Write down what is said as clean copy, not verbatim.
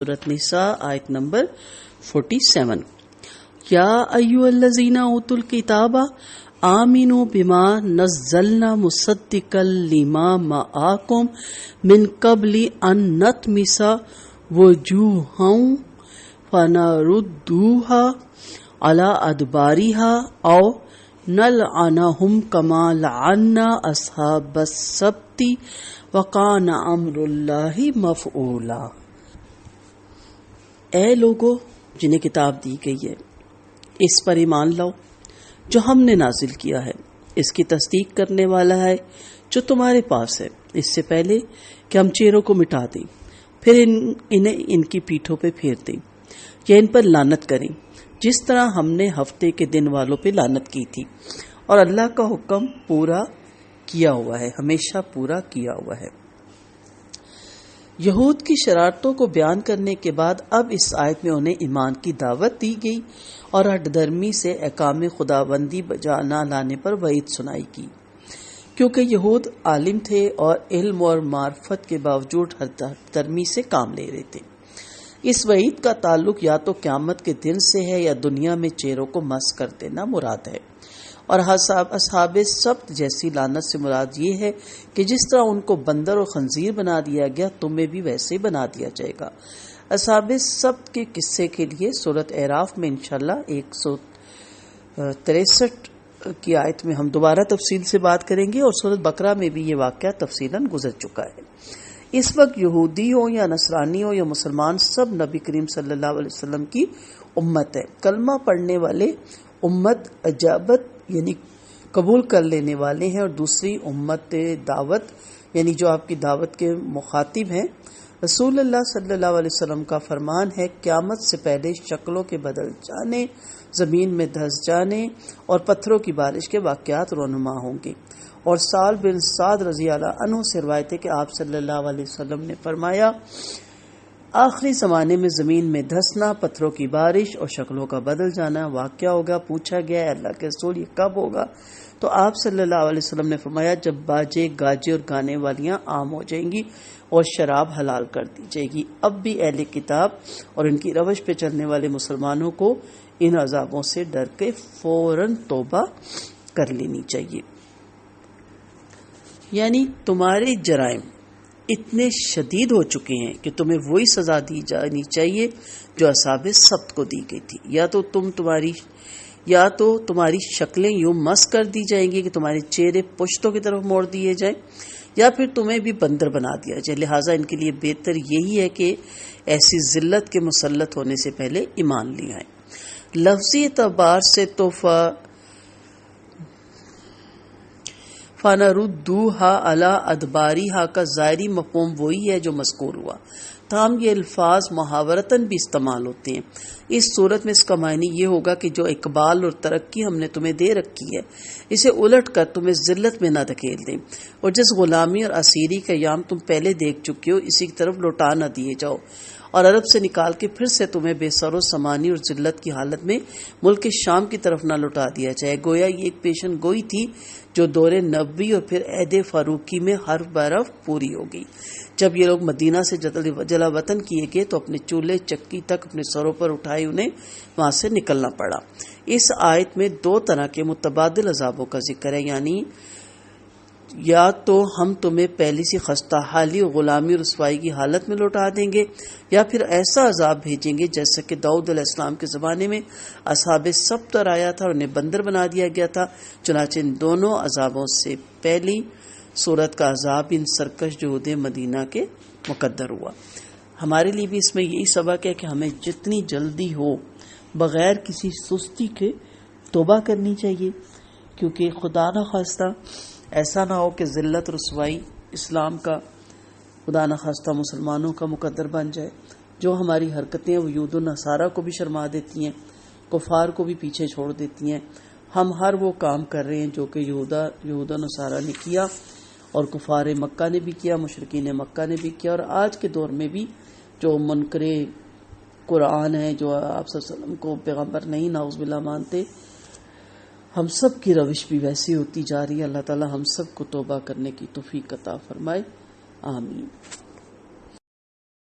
سورۃ نساء آیت نمبر 47 یا ایھا الذین اوتوا الکتاب آمنوا بما نزلنا مصدقا لما معکم من قبل ان نطمس وجوہا فنردوها علی ادبارها او نلعنهم کما لعنا اصحاب السبت وکان امر اللہ مفعولا۔ اے لوگو جنہیں کتاب دی گئی ہے، اس پر ایمان لاؤ جو ہم نے نازل کیا ہے، اس کی تصدیق کرنے والا ہے جو تمہارے پاس ہے، اس سے پہلے کہ ہم چہروں کو مٹا دیں، پھر انہیں ان کی پیٹھوں پہ پھیر دیں یا ان پر لعنت کریں، جس طرح ہم نے ہفتے کے دن والوں پہ لعنت کی تھی، اور اللہ کا حکم پورا کیا ہوا ہے، ہمیشہ پورا کیا ہوا ہے۔ یہود کی شرارتوں کو بیان کرنے کے بعد اب اس آیت میں انہیں ایمان کی دعوت دی گئی اور ہٹ درمی سے احکام خداوندی بجا نہ لانے پر وعید سنائی کی، کیونکہ یہود عالم تھے اور علم اور معرفت کے باوجود ہٹ درمی سے کام لے رہے تھے۔ اس وعید کا تعلق یا تو قیامت کے دن سے ہے یا دنیا میں چہروں کو مس کر دینا مراد ہے، اور اصحاب سبت جیسی لعنت سے مراد یہ ہے کہ جس طرح ان کو بندر اور خنزیر بنا دیا گیا، تمہیں بھی ویسے ہی بنا دیا جائے گا۔ اصحاب سبت کے قصے کے لیے سورۃ اعراف میں انشاءاللہ 163 کی آیت میں ہم دوبارہ تفصیل سے بات کریں گے، اور سورۃ بقرہ میں بھی یہ واقعہ تفصیلاً گزر چکا ہے۔ اس وقت یہودی ہو یا نصرانی ہو یا مسلمان، سب نبی کریم صلی اللہ علیہ وسلم کی امت ہے۔ کلمہ پڑھنے والے امت اجابت یعنی قبول کر لینے والے ہیں، اور دوسری امت دعوت یعنی جو آپ کی دعوت کے مخاطب ہیں۔ رسول اللہ صلی اللہ علیہ وسلم کا فرمان ہے، قیامت سے پہلے شکلوں کے بدل جانے، زمین میں دھس جانے اور پتھروں کی بارش کے واقعات رونما ہوں گے۔ اور سال بن سعد رضی اللہ عنہ سے روایت ہے کہ آپ صلی اللہ علیہ وسلم نے فرمایا، آخری زمانے میں زمین میں دھسنا، پتھروں کی بارش اور شکلوں کا بدل جانا واقعہ ہوگا۔ پوچھا گیا ہے اللہ کے رسول یہ کب ہوگا؟ تو آپ صلی اللہ علیہ وسلم نے فرمایا، جب باجے گاجے اور گانے والیاں عام ہو جائیں گی اور شراب حلال کر دی جائے گی۔ اب بھی اہل کتاب اور ان کی روش پہ چلنے والے مسلمانوں کو ان عذابوں سے ڈر کے فوراً توبہ کر لینی چاہیے۔ یعنی تمہارے جرائم اتنے شدید ہو چکے ہیں کہ تمہیں وہی سزا دی جانی چاہیے جو اصحاب سبت کو دی گئی تھی، یا تو تمہاری شکلیں یوں مس کر دی جائیں گی کہ تمہارے چہرے پشتوں کی طرف موڑ دیے جائیں، یا پھر تمہیں بھی بندر بنا دیا جائے۔ لہٰذا ان کے لیے بہتر یہی ہے کہ ایسی ذلت کے مسلط ہونے سے پہلے ایمان لے آئیں۔ لفظی اعتبار سے تو فَنَرُدُّوهَا عَلَىٰ أَدْبَارِهَا کا ظاہری مفہوم وہی ہے جو مذکور ہوا، تاہم یہ الفاظ محاورتاً بھی استعمال ہوتے ہیں۔ اس صورت میں اس کا معنی یہ ہوگا کہ جو اقبال اور ترقی ہم نے تمہیں دے رکھی ہے، اسے الٹ کر تمہیں ذلت میں نہ دھکیل دیں، اور جس غلامی اور اسیری کا ایام تم پہلے دیکھ چکے ہو، اسی کی طرف لوٹا نہ دیے جاؤ، اور عرب سے نکال کے پھر سے تمہیں بے سر و سامانی اور ذلت کی حالت میں ملک شام کی طرف نہ لوٹا دیا جائے۔ گویا یہ ایک پیشن گوئی تھی جو دور نبوی اور پھر عہد فاروقی میں ہر برف پوری ہو گئی۔ جب یہ لوگ مدینہ سے جلا وطن کیے گئے تو اپنے چولہے چکی تک اپنے سروں پر اٹھائے انہیں وہاں سے نکلنا پڑا۔ اس آیت میں دو طرح کے متبادل عذابوں کا ذکر ہے، یعنی یا تو ہم تمہیں پہلی سی خستہ حالی اور غلامی اور رسوائی کی حالت میں لوٹا دیں گے، یا پھر ایسا عذاب بھیجیں گے جیسا کہ داؤد علیہ السلام کے زمانے میں اصحاب سبت پر آیا تھا اور انہیں بندر بنا دیا گیا تھا۔ چنانچہ ان دونوں عذابوں سے پہلی صورت کا عذاب ان سرکش جہود مدینہ کے مقدر ہوا۔ ہمارے لیے بھی اس میں یہی سبق ہے کہ ہمیں جتنی جلدی ہو بغیر کسی سستی کے توبہ کرنی چاہیے، کیونکہ خدا نخواستہ ایسا نہ ہو کہ ذلت رسوائی اسلام کا، خدا نخواستہ مسلمانوں کا مقدر بن جائے۔ جو ہماری حرکتیں وہ یہود و نصارہ کو بھی شرما دیتی ہیں، کفار کو بھی پیچھے چھوڑ دیتی ہیں۔ ہم ہر وہ کام کر رہے ہیں جو کہ یہود و نصارہ نے کیا، اور کفار مکہ نے بھی کیا، مشرکین مکہ نے بھی کیا، اور آج کے دور میں بھی جو منکر قرآن ہیں، جو آپ صلی اللہ علیہ وسلم کو پیغمبر نہیں نعوذ باللہ مانتے، ہم سب کی روش بھی ویسی ہوتی جا رہی ہے۔ اللہ تعالی ہم سب کو توبہ کرنے کی توفیق عطا فرمائے، آمین۔